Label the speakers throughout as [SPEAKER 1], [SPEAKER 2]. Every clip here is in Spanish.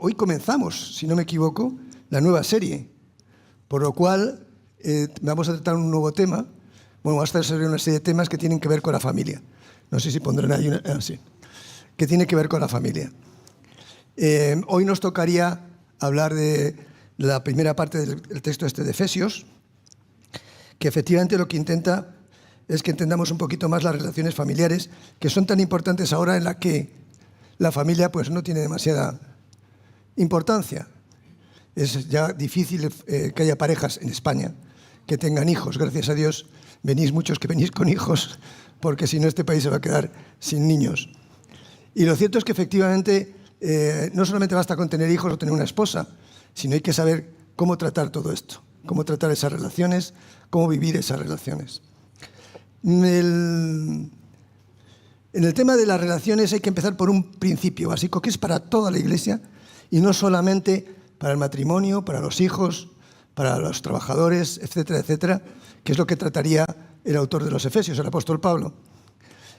[SPEAKER 1] hoy comenzamos, si no me equivoco, la nueva serie, por lo cual vamos a tratar un nuevo tema. Bueno, vamos a estar sobre una serie de temas que tienen que ver con la familia. No sé si pondrán ahí sí, que tiene que ver con la familia. Hoy nos tocaría hablar de la primera parte del texto de Efesios, que efectivamente lo que intenta es que entendamos un poquito más las relaciones familiares, que son tan importantes ahora, en la que la familia pues no tiene demasiada importancia. Es ya difícil que haya parejas en España que tengan hijos. Gracias a Dios venís muchos que venís con hijos, porque si no este país se va a quedar sin niños. Y lo cierto es que efectivamente no solamente basta con tener hijos o tener una esposa, sino hay que saber cómo tratar todo esto, cómo tratar esas relaciones, cómo vivir esas relaciones. En el tema de las relaciones hay que empezar por un principio básico que es para toda la Iglesia y no solamente para el matrimonio, para los hijos, para los trabajadores, etcétera, etcétera, que es lo que trataría el autor de los Efesios, el apóstol Pablo.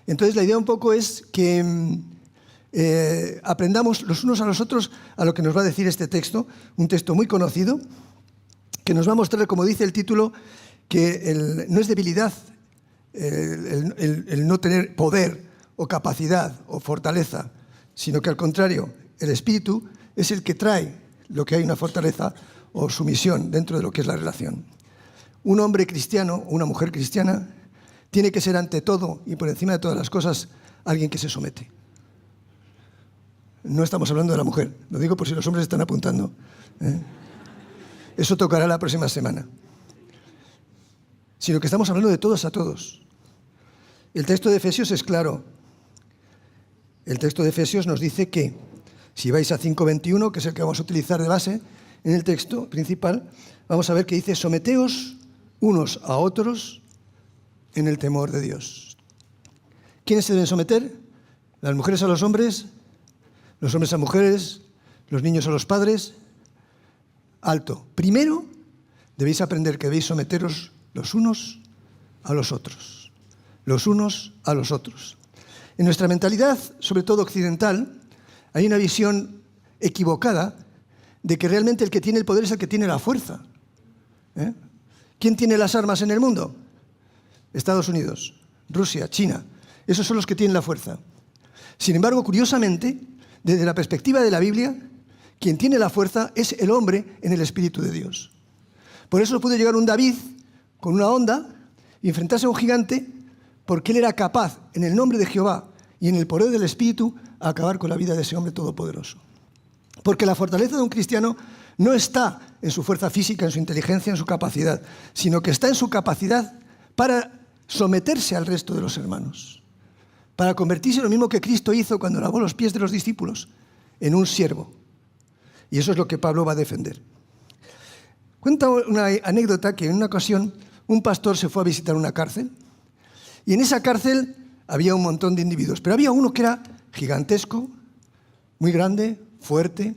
[SPEAKER 1] Entonces la idea un poco es que aprendamos los unos a los otros a lo que nos va a decir este texto, un texto muy conocido, que nos va a mostrar, como dice el título, que no es debilidad el no tener poder o capacidad o fortaleza, sino que al contrario, el espíritu es el que trae lo que hay una fortaleza o sumisión dentro de lo que es la relación. Un hombre cristiano o una mujer cristiana tiene que ser ante todo y por encima de todas las cosas alguien que se somete. No estamos hablando de la mujer, lo digo por si los hombres están apuntando. Eso tocará la próxima semana. Sino que estamos hablando de todos a todos. El texto de Efesios es claro. El texto de Efesios nos dice que, si vais a 5:21, que es el que vamos a utilizar de base en el texto principal, vamos a ver que dice: someteos unos a otros en el temor de Dios. ¿Quiénes se deben someter? Las mujeres a los hombres a mujeres, los niños a los padres. Alto. Primero, debéis aprender que debéis someteros los unos a los otros. Los unos a los otros. En nuestra mentalidad, sobre todo occidental, hay una visión equivocada de que realmente el que tiene el poder es el que tiene la fuerza. ¿Quién tiene las armas en el mundo? Estados Unidos, Rusia, China. Esos son los que tienen la fuerza. Sin embargo, curiosamente, desde la perspectiva de la Biblia, quien tiene la fuerza es el hombre en el Espíritu de Dios. Por eso pudo llegar un David con una honda y enfrentarse a un gigante, porque él era capaz, en el nombre de Jehová y en el poder del Espíritu, a acabar con la vida de ese hombre todopoderoso. Porque la fortaleza de un cristiano no está en su fuerza física, en su inteligencia, en su capacidad, sino que está en su capacidad para someterse al resto de los hermanos, para convertirse en lo mismo que Cristo hizo cuando lavó los pies de los discípulos, en un siervo. Y eso es lo que Pablo va a defender. Cuenta una anécdota que en una ocasión un pastor se fue a visitar una cárcel y en esa cárcel había un montón de individuos, pero había uno que era gigantesco, muy grande, fuerte,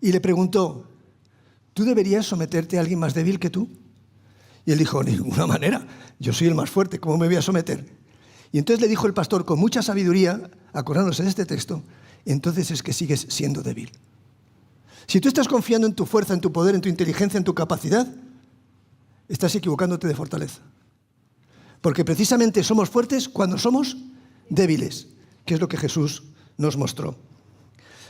[SPEAKER 1] y le preguntó: ¿tú deberías someterte a alguien más débil que tú? Y él dijo: de ninguna manera, yo soy el más fuerte, ¿cómo me voy a someter? Y entonces le dijo el pastor con mucha sabiduría, acordándose de este texto: entonces es que sigues siendo débil. Si tú estás confiando en tu fuerza, en tu poder, en tu inteligencia, en tu capacidad, estás equivocándote de fortaleza. Porque precisamente somos fuertes cuando somos débiles, que es lo que Jesús nos mostró.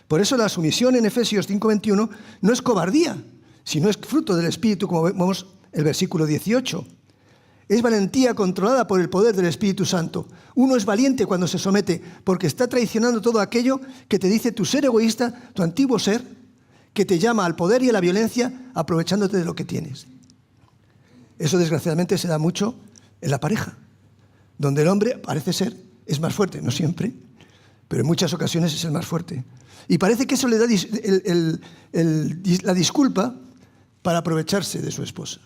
[SPEAKER 1] Por eso la sumisión en Efesios 5:21 no es cobardía, sino es fruto del Espíritu, como vemos en el versículo 18. Es valentía controlada por el poder del Espíritu Santo. Uno es valiente cuando se somete, porque está traicionando todo aquello que te dice tu ser egoísta, tu antiguo ser, que te llama al poder y a la violencia, aprovechándote de lo que tienes. Eso desgraciadamente se da mucho en la pareja, donde el hombre parece ser, es más fuerte, no siempre, pero en muchas ocasiones es el más fuerte. Y parece que eso le da la disculpa para aprovecharse de su esposa.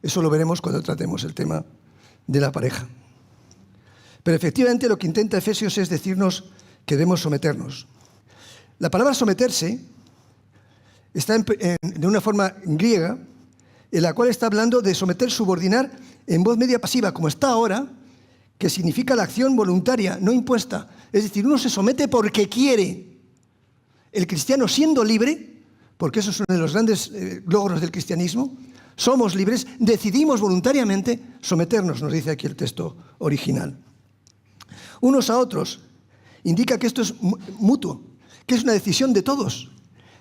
[SPEAKER 1] Eso lo veremos cuando tratemos el tema de la pareja. Pero efectivamente lo que intenta Efesios es decirnos que debemos someternos. La palabra someterse está de una forma griega, en la cual está hablando de someter, subordinar en voz media pasiva, como está ahora, que significa la acción voluntaria, no impuesta. Es decir, uno se somete porque quiere. el cristiano siendo libre, porque eso es uno de los grandes logros del cristianismo, somos libres, decidimos voluntariamente someternos, nos dice aquí el texto original. Unos a otros, indica que esto es mutuo, que es una decisión de todos.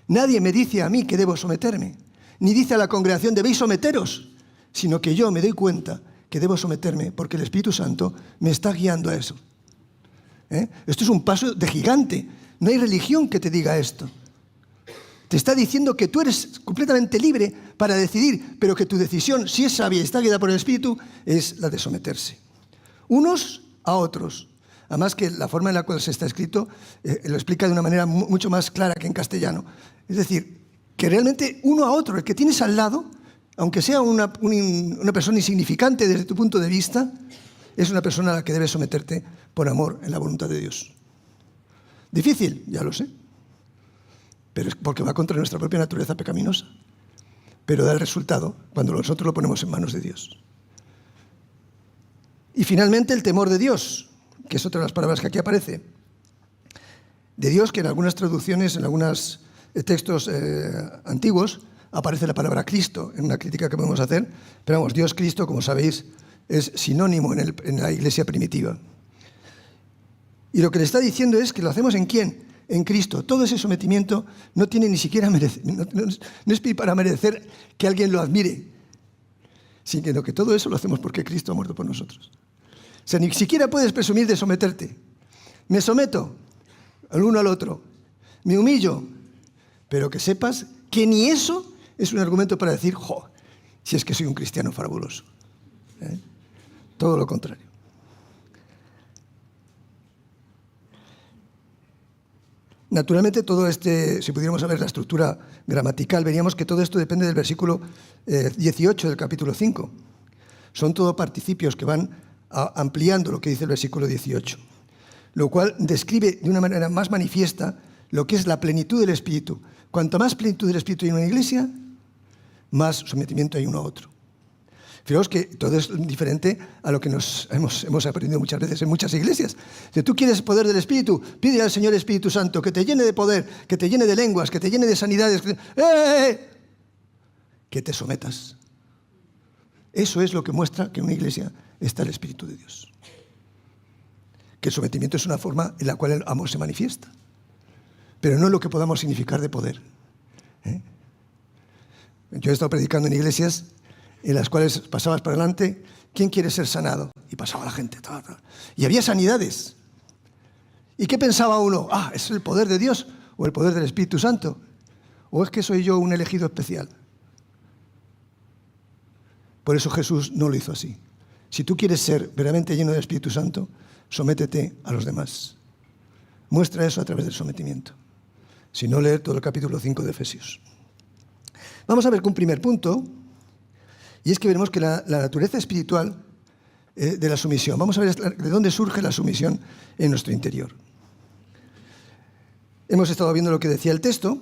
[SPEAKER 1] Nadie me dice a mí que debo someterme, ni dice a la congregación debéis someteros, sino que yo me doy cuenta que debo someterme porque el Espíritu Santo me está guiando a eso. Esto es un paso de gigante. No hay religión que te diga esto. Te está diciendo que tú eres completamente libre para decidir, pero que tu decisión, si es sabia y está guiada por el Espíritu, es la de someterse. Unos a otros. Además que la forma en la cual se está escrito lo explica de una manera mucho más clara que en castellano. Es decir, que realmente uno a otro, el que tienes al lado, aunque sea una persona insignificante desde tu punto de vista, es una persona a la que debes someterte por amor en la voluntad de Dios. Difícil, ya lo sé, pero es porque va contra nuestra propia naturaleza pecaminosa. Pero da el resultado cuando nosotros lo ponemos en manos de Dios. Y finalmente el temor de Dios, que es otra de las palabras que aquí aparece. De Dios, que en algunas traducciones, en algunos textos antiguos, aparece la palabra Cristo, en una crítica que podemos hacer. Pero vamos, Dios Cristo, como sabéis, es sinónimo en la iglesia primitiva. Y lo que le está diciendo es que lo hacemos ¿en quién? En Cristo. Todo ese sometimiento no tiene ni siquiera no es para merecer que alguien lo admire, sino que todo eso lo hacemos porque Cristo ha muerto por nosotros. O sea, ni siquiera puedes presumir de someterte. Me someto al uno al otro, me humillo, pero que sepas que ni eso es un argumento para decir, si es que soy un cristiano fabuloso. Todo lo contrario. Naturalmente, todo si pudiéramos saber la estructura gramatical, veríamos que todo esto depende del versículo 18 del capítulo 5. Son todo participios que van ampliando lo que dice el versículo 18, lo cual describe de una manera más manifiesta lo que es la plenitud del Espíritu. Cuanto más plenitud del Espíritu hay en una iglesia, más sometimiento hay uno a otro. Fijaos que todo es diferente a lo que hemos aprendido muchas veces en muchas iglesias. Si tú quieres poder del Espíritu, pide al Señor Espíritu Santo que te llene de poder, que te llene de lenguas, que te llene de sanidades, que te sometas. Eso es lo que muestra que en una iglesia está el Espíritu de Dios. Que el sometimiento es una forma en la cual el amor se manifiesta, pero no es lo que podamos significar de poder. Yo he estado predicando en iglesias en las cuales pasabas para adelante, ¿quién quiere ser sanado? Y pasaba la gente. Y había sanidades. ¿Y qué pensaba uno? ¿Es el poder de Dios o el poder del Espíritu Santo? ¿O es que soy yo un elegido especial? Por eso Jesús no lo hizo así. Si tú quieres ser verdaderamente lleno del Espíritu Santo, sométete a los demás. Muestra eso a través del sometimiento. Si no, leer todo el capítulo 5 de Efesios. Vamos a ver un primer punto, y es que veremos que la naturaleza espiritual de la sumisión. Vamos a ver de dónde surge la sumisión en nuestro interior. Hemos estado viendo lo que decía el texto,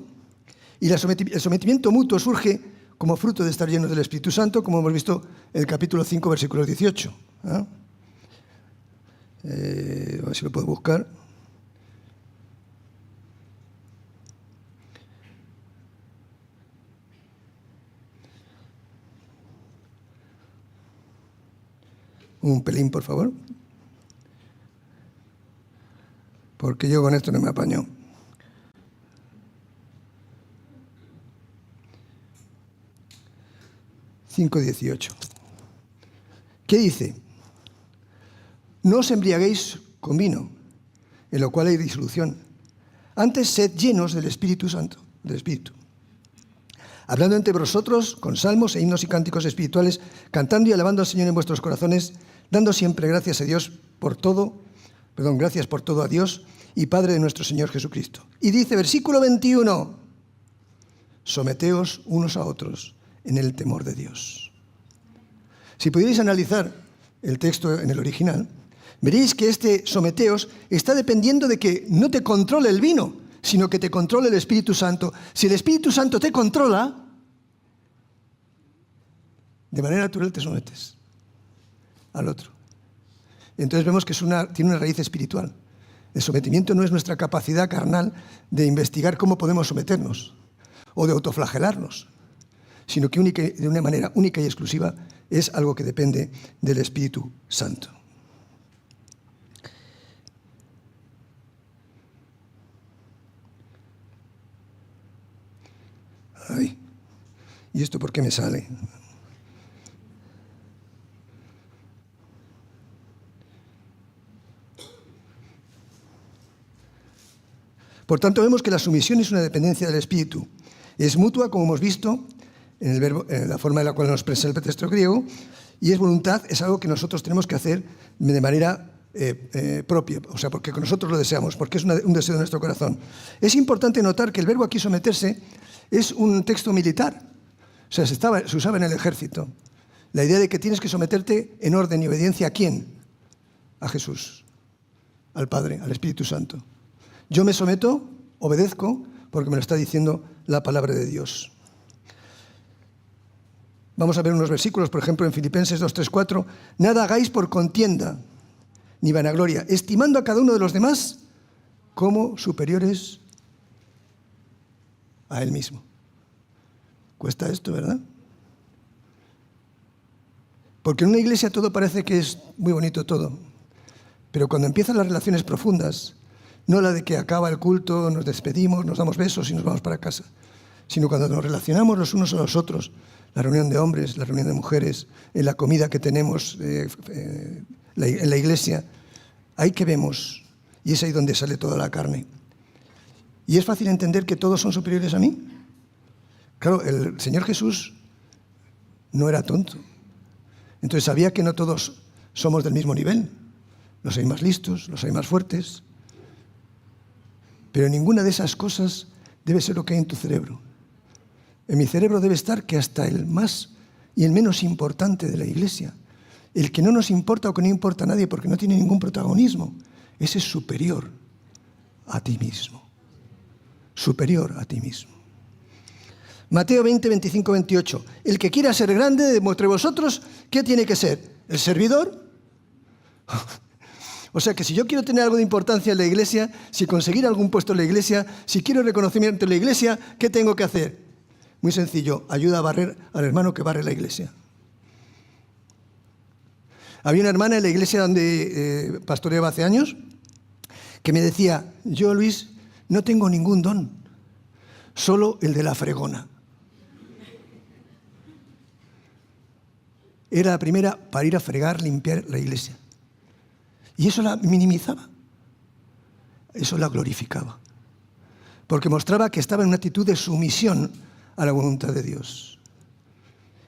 [SPEAKER 1] y el sometimiento mutuo surge como fruto de estar llenos del Espíritu Santo, como hemos visto en el capítulo 5, versículo 18. A ver si lo puedo buscar. Un pelín, por favor. Porque yo con esto no me apaño. (5:18). ¿Qué dice? No os embriaguéis con vino, en lo cual hay disolución. Antes sed llenos del Espíritu Santo, del Espíritu. Hablando entre vosotros con salmos e himnos y cánticos espirituales, cantando y alabando al Señor en vuestros corazones, dando siempre gracias a Dios gracias por todo a Dios y Padre de nuestro Señor Jesucristo. Y dice, versículo 21, someteos unos a otros en el temor de Dios. Si pudierais analizar el texto en el original, veréis que este someteos está dependiendo de que no te controle el vino, sino que te controle el Espíritu Santo. Si el Espíritu Santo te controla, de manera natural te sometes al otro. Entonces vemos que tiene una raíz espiritual. El sometimiento no es nuestra capacidad carnal de investigar cómo podemos someternos o de autoflagelarnos, sino que de una manera única y exclusiva es algo que depende del Espíritu Santo. Ay, ¿y esto por qué me sale? Por tanto, vemos que la sumisión es una dependencia del Espíritu. Es mutua, como hemos visto, en la forma en la cual nos expresa el pretexto griego, y es voluntad, es algo que nosotros tenemos que hacer de manera propia, o sea, porque nosotros lo deseamos, porque es un deseo de nuestro corazón. Es importante notar que el verbo aquí someterse es un texto militar, o sea, se usaba en el ejército. La idea de que tienes que someterte en orden y obediencia ¿a quién? A Jesús, al Padre, al Espíritu Santo. Yo me someto, obedezco, porque me lo está diciendo la palabra de Dios. Vamos a ver unos versículos, por ejemplo, en Filipenses 2, 3, 4. Nada hagáis por contienda, ni vanagloria, estimando a cada uno de los demás como superiores a él mismo. Cuesta esto, ¿verdad? Porque en una iglesia todo parece que es muy bonito todo, pero cuando empiezan las relaciones profundas, no la de que acaba el culto, nos despedimos, nos damos besos y nos vamos para casa, sino cuando nos relacionamos los unos a los otros, la reunión de hombres, la reunión de mujeres, en la comida que tenemos en la iglesia, ahí que vemos, y es ahí donde sale toda la carne. ¿Y es fácil entender que todos son superiores a mí? Claro, el Señor Jesús no era tonto. Entonces sabía que no todos somos del mismo nivel. Los hay más listos, los hay más fuertes. Pero ninguna de esas cosas debe ser lo que hay en tu cerebro. En mi cerebro debe estar que hasta el más y el menos importante de la iglesia, el que no nos importa o que no importa a nadie porque no tiene ningún protagonismo, ese es superior a ti mismo. Superior a ti mismo. Mateo 20, 25, 28. El que quiera ser grande de entre vosotros, ¿qué tiene que ser? ¿El servidor? O sea que si yo quiero tener algo de importancia en la iglesia, si conseguir algún puesto en la iglesia, si quiero reconocimiento en la iglesia, ¿qué tengo que hacer? Muy sencillo, ayuda a barrer al hermano que barre la iglesia. Había una hermana en la iglesia donde pastoreaba hace años que me decía, yo, Luis, no tengo ningún don, solo el de la fregona. Era la primera para ir a fregar, limpiar la iglesia. Y eso la minimizaba, eso la glorificaba, porque mostraba que estaba en una actitud de sumisión a la voluntad de Dios.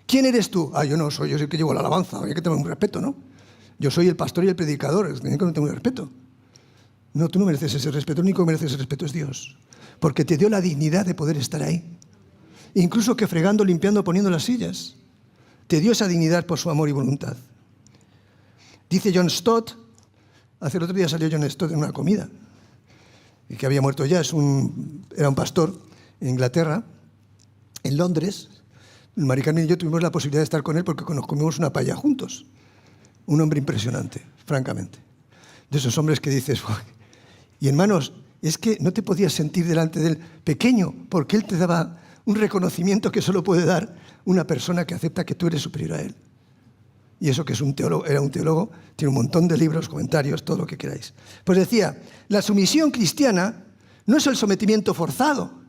[SPEAKER 1] ¿Quién eres tú? Yo no soy, yo soy el que llevo la alabanza, hay que tener un respeto, ¿no? Yo soy el pastor y el predicador, es que no tengo un respeto. No, tú no mereces ese respeto, el único que merece ese respeto es Dios, porque te dio la dignidad de poder estar ahí, incluso que fregando, limpiando, poniendo las sillas. Te dio esa dignidad por su amor y voluntad. Dice John Stott, hace el otro día salió John Stott en una comida, y que había muerto ya, era un pastor en Inglaterra, en Londres. Mari Carmen y yo tuvimos la posibilidad de estar con él porque nos comimos una paella juntos. Un hombre impresionante, francamente. De esos hombres que dices, y hermanos, es que no te podías sentir delante de él pequeño, porque él te daba un reconocimiento que solo puede dar una persona que acepta que tú eres superior a él. Y eso que es un teólogo, era un teólogo, tiene un montón de libros, comentarios, todo lo que queráis. Pues decía, la sumisión cristiana no es el sometimiento forzado.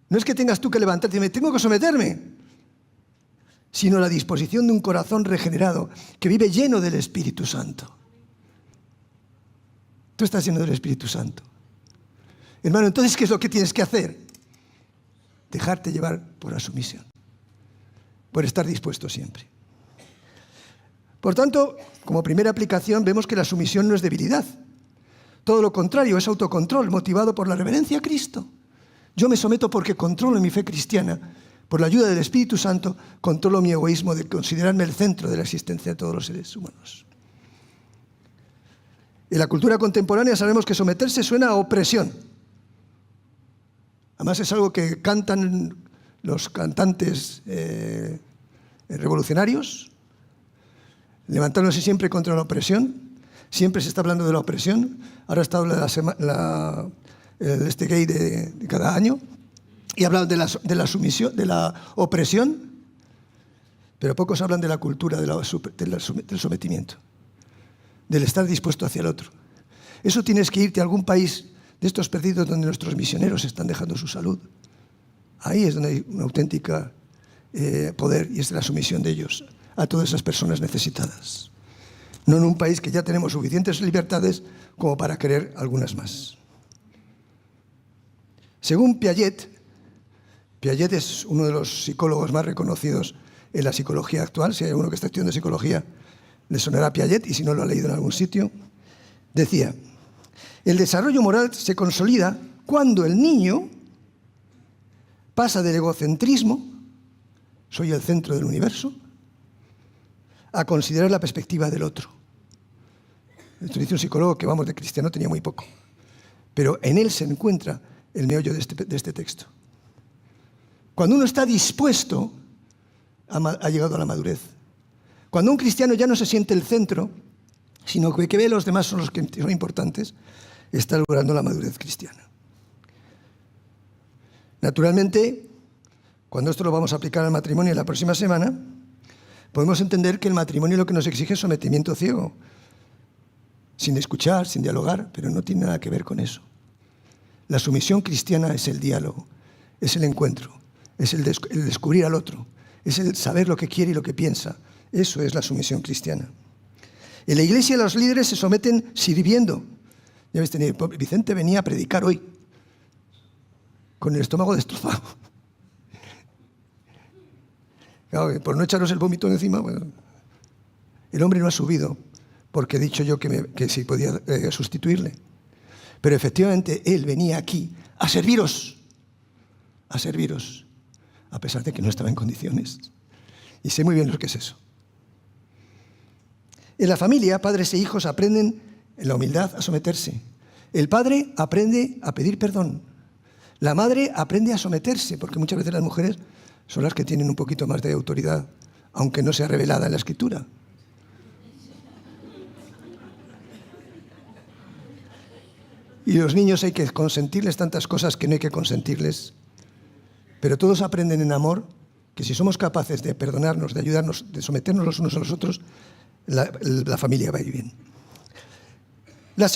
[SPEAKER 1] No es que tengas tú que levantarte y decir, tengo que someterme, sino la disposición de un corazón regenerado que vive lleno del Espíritu Santo. Tú estás lleno del Espíritu Santo. Hermano, entonces, ¿qué es lo que tienes que hacer? Dejarte llevar por la sumisión, por estar dispuesto siempre. Por tanto, como primera aplicación, vemos que la sumisión no es debilidad. Todo lo contrario, es autocontrol, motivado por la reverencia a Cristo. Yo me someto porque controlo mi fe cristiana. Por la ayuda del Espíritu Santo, controlo mi egoísmo de considerarme el centro de la existencia de todos los seres humanos. En la cultura contemporánea sabemos que someterse suena a opresión. Además es algo que cantan los cantantes revolucionarios, levantándose siempre contra la opresión. Siempre se está hablando de la opresión. Ahora está el gay de cada año. Y hablan de la sumisión, de la opresión. Pero pocos hablan de la cultura del sometimiento. Del estar dispuesto hacia el otro. Eso tienes que irte a algún país de estos perdidos donde nuestros misioneros están dejando su salud. Ahí es donde hay una auténtica poder, y es la sumisión de ellos a todas esas personas necesitadas. No en un país que ya tenemos suficientes libertades como para querer algunas más. Según Piaget es uno de los psicólogos más reconocidos en la psicología actual. Si hay alguno que está estudiando psicología, le sonará Piaget, y si no lo ha leído en algún sitio. Decía: el desarrollo moral se consolida cuando el niño pasa del egocentrismo, soy el centro del universo, a considerar la perspectiva del otro. Esto dice un psicólogo que, vamos, de cristiano tenía muy poco. Pero en él se encuentra el meollo de este texto. Cuando uno está dispuesto, ha llegado a la madurez. Cuando un cristiano ya no se siente el centro, sino que ve a los demás son los que son importantes, está logrando la madurez cristiana. Naturalmente, cuando esto lo vamos a aplicar al matrimonio la próxima semana, podemos entender que el matrimonio lo que nos exige es sometimiento ciego, sin escuchar, sin dialogar, pero no tiene nada que ver con eso. La sumisión cristiana es el diálogo, es el encuentro, es el descubrir al otro, es el saber lo que quiere y lo que piensa. Eso es la sumisión cristiana. En la iglesia los líderes se someten sirviendo. Ya ves, Vicente venía a predicar hoy, con el estómago destrozado. Claro, por no echaros el vómito encima, bueno, el hombre no ha subido porque he dicho yo que sí podía sustituirle. Pero efectivamente él venía aquí a serviros, a pesar de que no estaba en condiciones. Y sé muy bien lo que es eso. En la familia, padres e hijos aprenden en la humildad a someterse. El padre aprende a pedir perdón. La madre aprende a someterse, porque muchas veces las mujeres son las que tienen un poquito más de autoridad, aunque no sea revelada en la Escritura. Y los niños hay que consentirles tantas cosas que no hay que consentirles. Pero todos aprenden en amor que si somos capaces de perdonarnos, de ayudarnos, de someternos los unos a los otros, la familia va a ir bien. El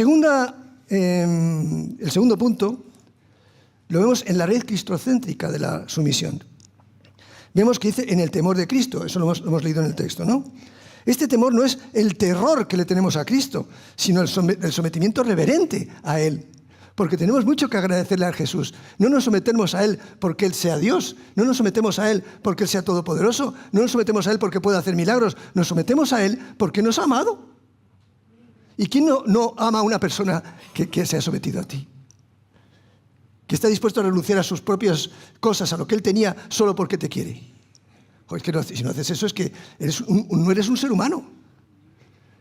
[SPEAKER 1] segundo punto lo vemos en la red cristocéntrica de la sumisión. Vemos que dice en el temor de Cristo, eso lo hemos leído en el texto, ¿no? Este temor no es el terror que le tenemos a Cristo, sino el sometimiento reverente a Él. Porque tenemos mucho que agradecerle a Jesús. No nos sometemos a Él porque Él sea Dios, no nos sometemos a Él porque Él sea todopoderoso, no nos sometemos a Él porque pueda hacer milagros, nos sometemos a Él porque nos ha amado. ¿Y quién no ama a una persona que se ha sometido a ti? Que está dispuesto a renunciar a sus propias cosas, a lo que Él tenía, solo porque te quiere. Es que si no haces eso es que no eres un ser humano,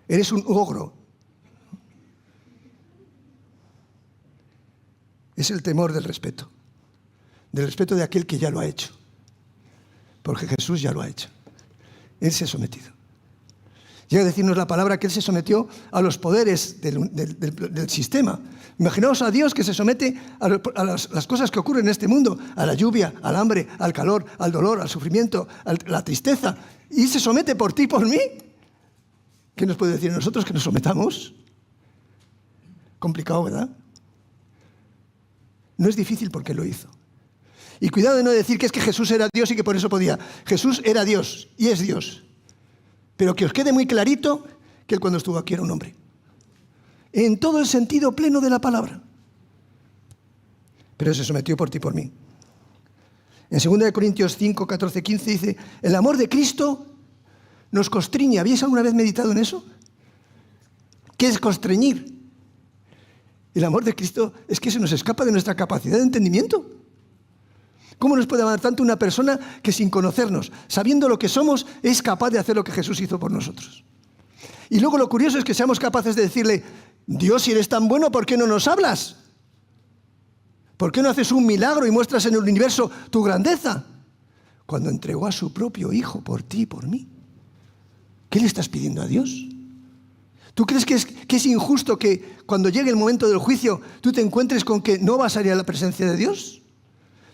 [SPEAKER 1] eres un ogro. Es el temor del respeto de aquel que ya lo ha hecho, porque Jesús ya lo ha hecho. Él se ha sometido. Llega a decirnos la palabra que Él se sometió a los poderes del sistema. Imaginaos a Dios que se somete a las cosas que ocurren en este mundo, a la lluvia, al hambre, al calor, al dolor, al sufrimiento, a la tristeza, y se somete por ti y por mí. ¿Qué nos puede decir a nosotros que nos sometamos? Complicado, ¿verdad? No es difícil porque lo hizo. Y cuidado de no decir que es que Jesús era Dios y que por eso podía. Jesús era Dios y es Dios. Pero que os quede muy clarito que Él cuando estuvo aquí era un hombre. En todo el sentido pleno de la palabra. Pero se sometió por ti y por mí. En 2 Corintios 5, 14, 15 dice: el amor de Cristo nos constriñe. ¿Habéis alguna vez meditado en eso? ¿Qué es constreñir? El amor de Cristo es que se nos escapa de nuestra capacidad de entendimiento. ¿Cómo nos puede amar tanto una persona que sin conocernos, sabiendo lo que somos, es capaz de hacer lo que Jesús hizo por nosotros? Y luego lo curioso es que seamos capaces de decirle: Dios, si eres tan bueno, ¿por qué no nos hablas? ¿Por qué no haces un milagro y muestras en el universo tu grandeza? Cuando entregó a su propio Hijo por ti y por mí. ¿Qué le estás pidiendo a Dios? ¿Tú crees que es injusto que cuando llegue el momento del juicio tú te encuentres con que no vas a ir a la presencia de Dios?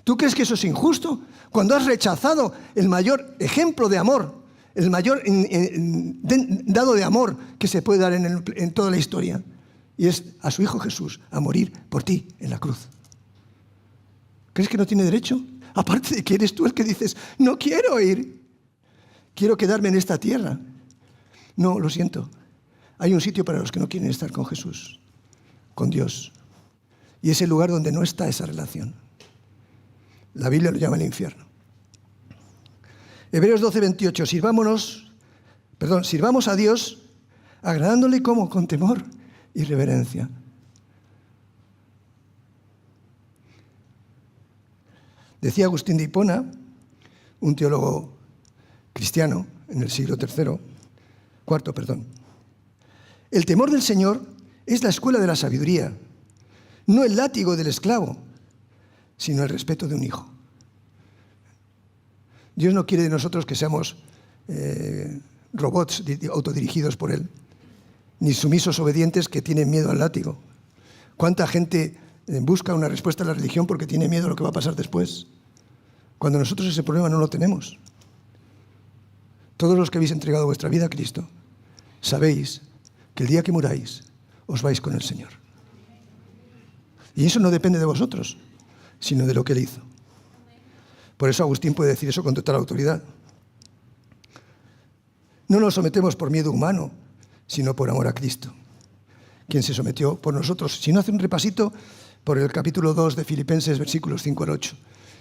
[SPEAKER 1] ¿Tú crees que eso es injusto? Cuando has rechazado el mayor ejemplo de amor, el mayor dado de amor que se puede dar en toda la historia, y es a su Hijo Jesús a morir por ti en la cruz. ¿Crees que no tiene derecho? Aparte de que eres tú el que dices, no quiero ir, quiero quedarme en esta tierra. No, lo siento. Hay un sitio para los que no quieren estar con Jesús, con Dios. Y es el lugar donde no está esa relación. La Biblia lo llama el infierno. Hebreos 12:28. Sirvamos a Dios agradándole como con temor y reverencia. Decía Agustín de Hipona, un teólogo cristiano en el siglo IV, el temor del Señor es la escuela de la sabiduría, no el látigo del esclavo, sino el respeto de un hijo. Dios no quiere de nosotros que seamos robots autodirigidos por Él, ni sumisos obedientes que tienen miedo al látigo. ¿Cuánta gente busca una respuesta a la religión porque tiene miedo a lo que va a pasar después? Cuando nosotros ese problema no lo tenemos. Todos los que habéis entregado vuestra vida a Cristo, sabéis que el día que muráis, os vais con el Señor. Y eso no depende de vosotros, sino de lo que Él hizo. Por eso Agustín puede decir eso con total autoridad. No nos sometemos por miedo humano, sino por amor a Cristo, quien se sometió por nosotros. Si no, hace un repasito por el capítulo 2 de Filipenses, versículos 5 al 8,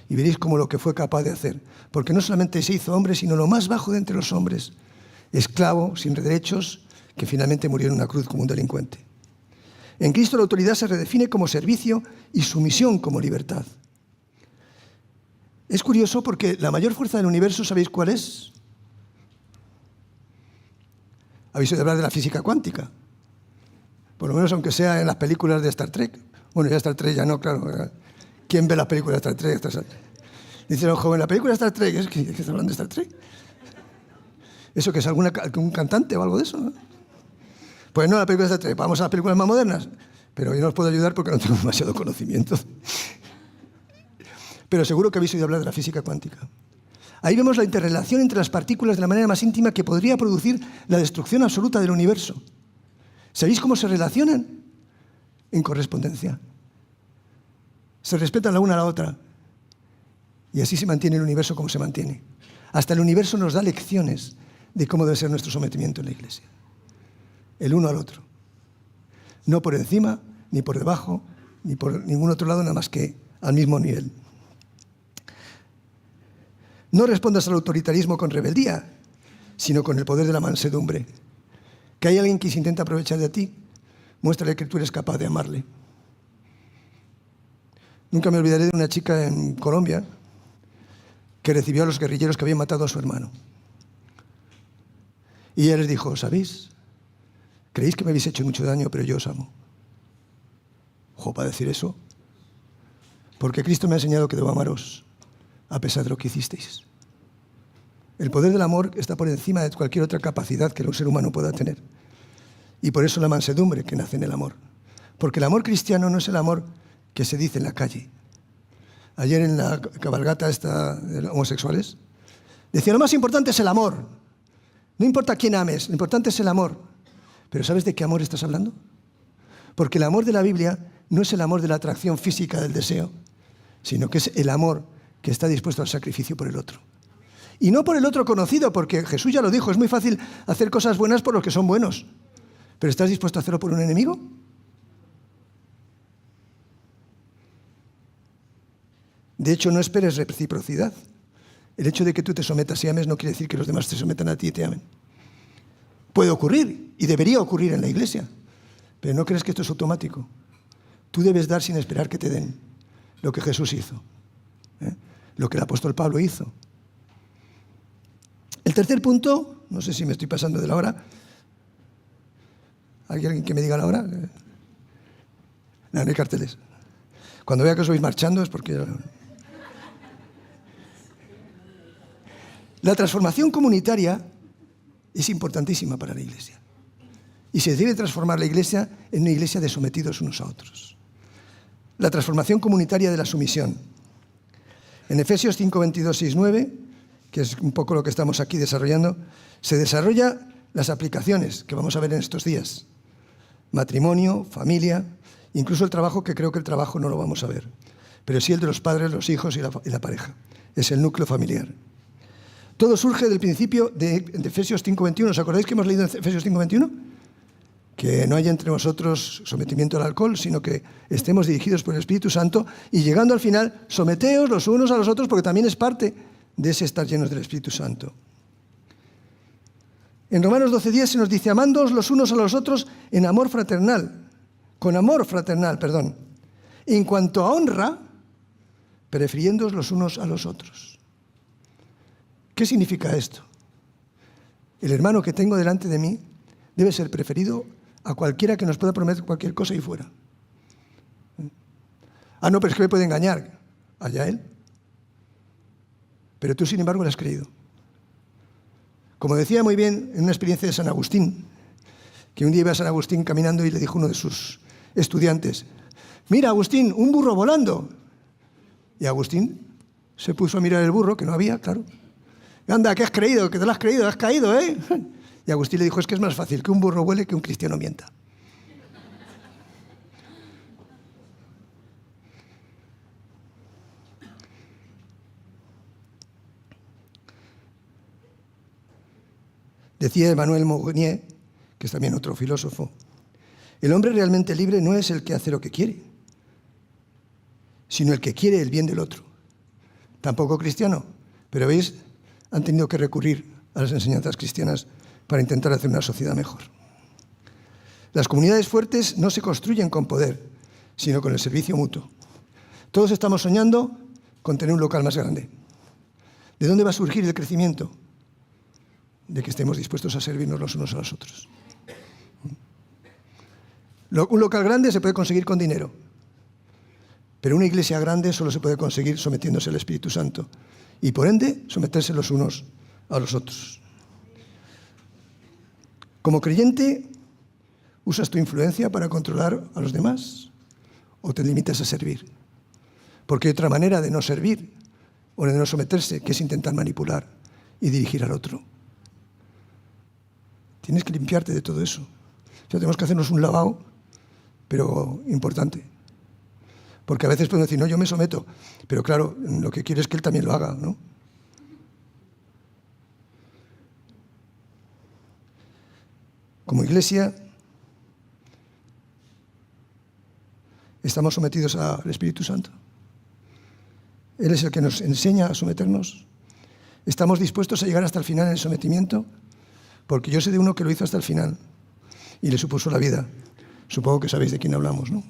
[SPEAKER 1] y veréis cómo lo que fue capaz de hacer. Porque no solamente se hizo hombre, sino lo más bajo de entre los hombres, esclavo, sin derechos, que finalmente murió en una cruz como un delincuente. En Cristo la autoridad se redefine como servicio y sumisión como libertad. Es curioso porque la mayor fuerza del universo, ¿sabéis cuál es? Habéis oído hablar de la física cuántica. Por lo menos aunque sea en las películas de Star Trek. Bueno, ya Star Trek ya no, claro. ¿Quién ve las películas de Star Trek? Dicen los jóvenes, la película de Star Trek, ¿es que está hablando de Star Trek? ¿Eso que es algún cantante o algo de eso? ¿No? Pues no, la película de Star Trek. Vamos a las películas más modernas. Pero yo no os puedo ayudar porque no tengo demasiado conocimiento. Pero seguro que habéis oído hablar de la física cuántica. Ahí vemos la interrelación entre las partículas de la manera más íntima que podría producir la destrucción absoluta del universo. ¿Sabéis cómo se relacionan? En correspondencia. Se respetan la una a la otra. Y así se mantiene el universo como se mantiene. Hasta el universo nos da lecciones de cómo debe ser nuestro sometimiento en la Iglesia. El uno al otro. No por encima, ni por debajo, ni por ningún otro lado, nada más que al mismo nivel. No respondas al autoritarismo con rebeldía, sino con el poder de la mansedumbre. Que hay alguien que se intenta aprovechar de ti, muéstrale que tú eres capaz de amarle. Nunca me olvidaré de una chica en Colombia que recibió a los guerrilleros que habían matado a su hermano. Y ella les dijo, ¿sabéis? Creéis que me habéis hecho mucho daño, pero yo os amo. Ojo, para decir eso. Porque Cristo me ha enseñado que debo amaros a pesar de lo que hicisteis. El poder del amor está por encima de cualquier otra capacidad que un ser humano pueda tener. Y por eso la mansedumbre que nace en el amor. Porque el amor cristiano no es el amor que se dice en la calle. Ayer en la cabalgata esta de homosexuales, decía, lo más importante es el amor. No importa a quién ames, lo importante es el amor. Pero ¿sabes de qué amor estás hablando? Porque el amor de la Biblia no es el amor de la atracción física del deseo, sino que es el amor que está dispuesto al sacrificio por el otro. Y no por el otro conocido, porque Jesús ya lo dijo, es muy fácil hacer cosas buenas por los que son buenos. ¿Pero estás dispuesto a hacerlo por un enemigo? De hecho, no esperes reciprocidad. El hecho de que tú te sometas y ames no quiere decir que los demás te sometan a ti y te amen. Puede ocurrir, y debería ocurrir en la Iglesia, pero no crees que esto es automático. Tú debes dar sin esperar que te den lo que Jesús hizo, lo que el apóstol Pablo hizo. El tercer punto, no sé si me estoy pasando de la hora. ¿Hay alguien que me diga la hora? No hay carteles. Cuando vea que os vais marchando es porque... La transformación comunitaria es importantísima para la Iglesia. y se debe transformar la Iglesia en una iglesia de sometidos unos a otros. La transformación comunitaria de la sumisión. En Efesios 5, 22, 6, 9, que es un poco lo que estamos aquí desarrollando, se desarrolla las aplicaciones que vamos a ver en estos días. Matrimonio, familia, incluso el trabajo, que creo que el trabajo no lo vamos a ver, pero sí el de los padres, los hijos y la pareja. Es el núcleo familiar. Todo surge del principio de Efesios 5:21. ¿Os acordáis que hemos leído en Efesios 5:21? Que no haya entre vosotros sometimiento al alcohol, sino que estemos dirigidos por el Espíritu Santo y llegando al final, someteos los unos a los otros, porque también es parte de ese estar llenos del Espíritu Santo. En Romanos 12:10 se nos dice, amándoos los unos a los otros en amor fraternal, con amor fraternal, perdón. En cuanto a honra, prefiriéndoos los unos a los otros. ¿Qué significa esto? El hermano que tengo delante de mí debe ser preferido a cualquiera que nos pueda prometer cualquier cosa y fuera. Ah, no, pero es que me puede engañar. Allá él. Pero tú, sin embargo, le has creído. Como decía muy bien en una experiencia de San Agustín, que un día iba a San Agustín caminando y le dijo uno de sus estudiantes, mira, Agustín, un burro volando. Y Agustín se puso a mirar el burro, que no había, claro. Anda, ¿qué has creído? ¿Que te lo has creído? ¿Has caído, eh? Y Agustín le dijo, es que es más fácil que un burro vuele que un cristiano mienta. Decía Emmanuel Mounier, que es también otro filósofo, el hombre realmente libre no es el que hace lo que quiere, sino el que quiere el bien del otro. Tampoco cristiano, pero veis, han tenido que recurrir a las enseñanzas cristianas para intentar hacer una sociedad mejor. Las comunidades fuertes no se construyen con poder, sino con el servicio mutuo. Todos estamos soñando con tener un local más grande. ¿De dónde va a surgir el crecimiento? De que estemos dispuestos a servirnos los unos a los otros. Un local grande se puede conseguir con dinero, pero una iglesia grande solo se puede conseguir sometiéndose al Espíritu Santo y, por ende, someterse los unos a los otros. Como creyente, ¿usas tu influencia para controlar a los demás o te limitas a servir? Porque hay otra manera de no servir o de no someterse, que es intentar manipular y dirigir al otro. Tienes que limpiarte de todo eso. O sea, tenemos que hacernos un lavado, pero importante. Porque a veces podemos decir, no, yo me someto, pero claro, lo que quiero es que él también lo haga, ¿no? Como iglesia, estamos sometidos al Espíritu Santo. Él es el que nos enseña a someternos. ¿Estamos dispuestos a llegar hasta el final en el sometimiento? Porque yo sé de uno que lo hizo hasta el final y le supuso la vida. Supongo que sabéis de quién hablamos, ¿no?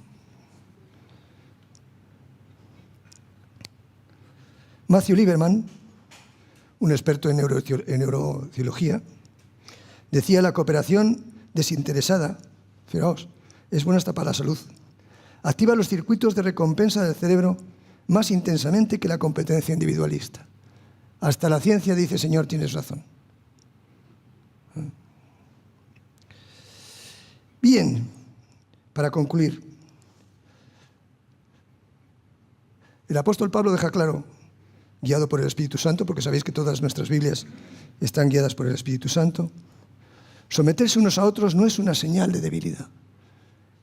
[SPEAKER 1] Matthew Lieberman, un experto en neurocirugía, decía, la cooperación desinteresada, fijaos, es buena hasta para la salud. Activa los circuitos de recompensa del cerebro más intensamente que la competencia individualista. Hasta la ciencia dice, Señor, tienes razón. Bien, para concluir, el apóstol Pablo deja claro, guiado por el Espíritu Santo, porque sabéis que todas nuestras Biblias están guiadas por el Espíritu Santo, someterse unos a otros no es una señal de debilidad.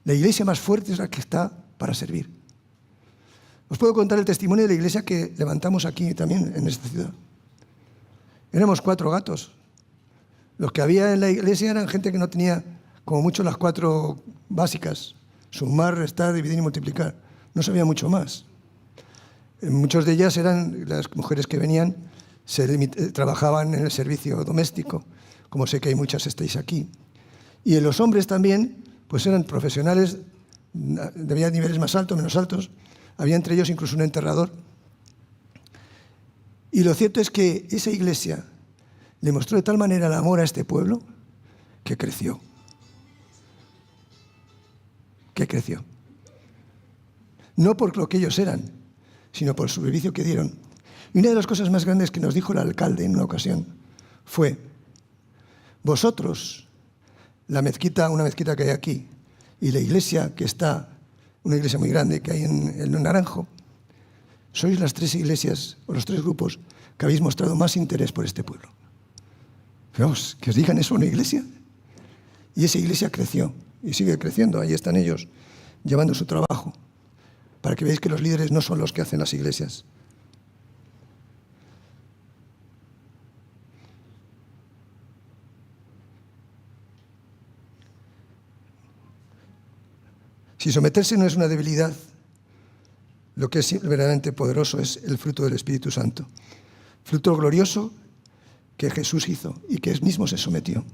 [SPEAKER 1] La iglesia más fuerte es la que está para servir. Os puedo contar el testimonio de la iglesia que levantamos aquí también, en esta ciudad. Éramos 4 gatos. Los que había en la iglesia eran gente que no tenía, como mucho, las 4 básicas: sumar, restar, dividir y multiplicar. No sabía mucho más. Muchas de ellas eran las mujeres que venían, trabajaban en el servicio doméstico, como sé que hay muchas estáis aquí. Y en los hombres también, pues eran profesionales, había niveles más altos, menos altos, había entre ellos incluso un enterrador. Y lo cierto es que esa iglesia le mostró de tal manera el amor a este pueblo que creció. Que creció. No por lo que ellos eran, sino por el servicio que dieron. Y una de las cosas más grandes que nos dijo el alcalde en una ocasión fue: vosotros, una mezquita que hay aquí, y la iglesia que está, una iglesia muy grande que hay en el Naranjo, sois las 3 iglesias o los 3 grupos que habéis mostrado más interés por este pueblo. Fijaos, que os digan eso a una iglesia. Y esa iglesia creció y sigue creciendo. Ahí están ellos llevando su trabajo, para que veáis que los líderes no son los que hacen las iglesias. Si someterse no es una debilidad, lo que es verdaderamente poderoso es el fruto del Espíritu Santo. Fruto glorioso que Jesús hizo y que él mismo se sometió.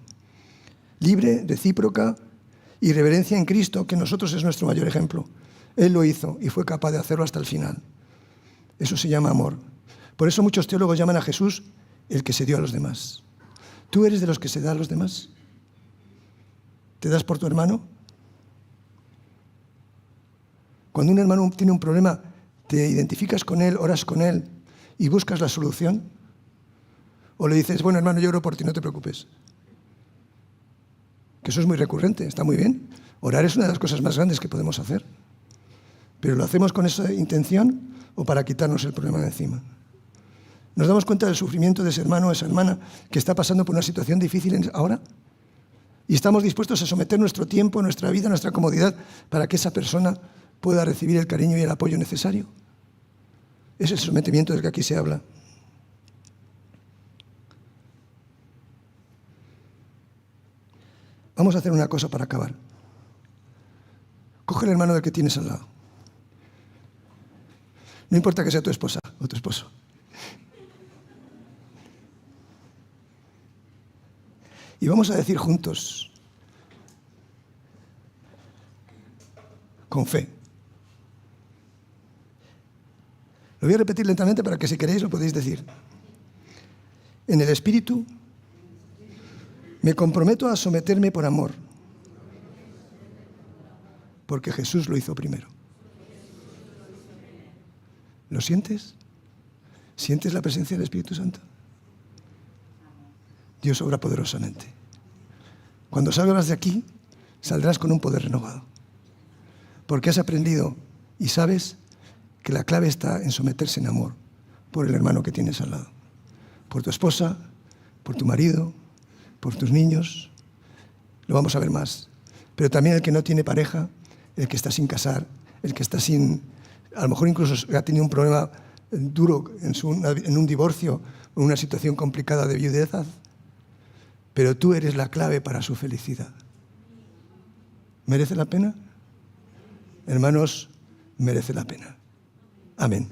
[SPEAKER 1] Libre, recíproca y reverencia en Cristo, que nosotros es nuestro mayor ejemplo. Él lo hizo y fue capaz de hacerlo hasta el final. Eso se llama amor. Por eso muchos teólogos llaman a Jesús el que se dio a los demás. ¿Tú eres de los que se da a los demás? ¿Te das por tu hermano? Cuando un hermano tiene un problema, ¿te identificas con él, oras con él y buscas la solución? ¿O le dices, bueno, hermano, yo oro por ti, no te preocupes? Que eso es muy recurrente, está muy bien. Orar es una de las cosas más grandes que podemos hacer. ¿Pero lo hacemos con esa intención o para quitarnos el problema de encima? ¿Nos damos cuenta del sufrimiento de ese hermano o esa hermana que está pasando por una situación difícil ahora? ¿Y estamos dispuestos a someter nuestro tiempo, nuestra vida, nuestra comodidad para que esa persona pueda recibir el cariño y el apoyo necesario? Ese es el sometimiento del que aquí se habla. Vamos a hacer una cosa para acabar. Coge el hermano del que tienes al lado. No importa que sea tu esposa o tu esposo. Y vamos a decir juntos, con fe. Lo voy a repetir lentamente para que si queréis lo podéis decir. En el Espíritu me comprometo a someterme por amor, porque Jesús lo hizo primero. ¿Lo sientes? ¿Sientes la presencia del Espíritu Santo? Dios obra poderosamente. Cuando salgas de aquí, saldrás con un poder renovado, porque has aprendido y sabes que la clave está en someterse en amor por el hermano que tienes al lado, por tu esposa, por tu marido, por tus niños. Lo vamos a ver más. Pero también el que no tiene pareja, el que está sin casar, el que está sin... A lo mejor incluso ha tenido un problema duro en un divorcio o en una situación complicada de viudedad. Pero tú eres la clave para su felicidad. ¿Merece la pena? Hermanos, merece la pena. Amén.